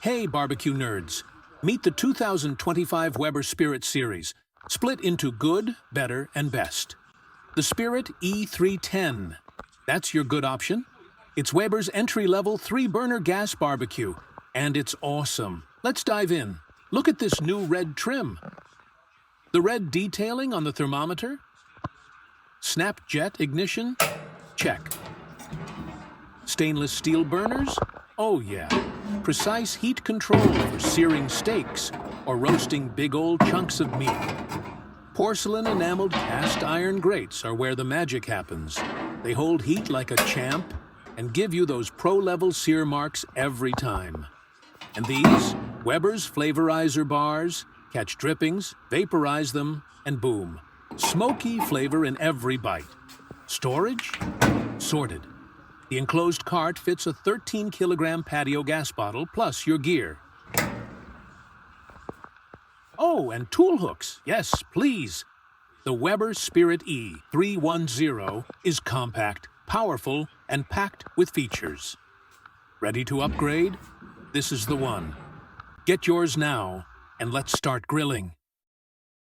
Hey barbecue nerds, meet the 2025 Weber Spirit series, split into good, better, and best. The Spirit E310, that's your good option. It's Weber's entry-level 3-burner gas barbecue, and it's awesome. Let's dive in. Look at this new red trim. The red detailing on the thermometer? Snap jet ignition? Check. Stainless steel burners? Oh yeah. Precise heat control for searing steaks or roasting big old chunks of meat. Porcelain-enameled cast iron grates are where the magic happens. They hold heat like a champ and give you those pro-level sear marks every time. And these, Weber's Flavorizer Bars, catch drippings, vaporize them, and boom. Smoky flavor in every bite. Storage? Sorted. The enclosed cart fits a 13-kilogram patio gas bottle plus your gear. Oh, and tool hooks. Yes, please. The Weber Spirit E310 is compact, powerful, and packed with features. Ready to upgrade? This is the one. Get yours now, and let's start grilling.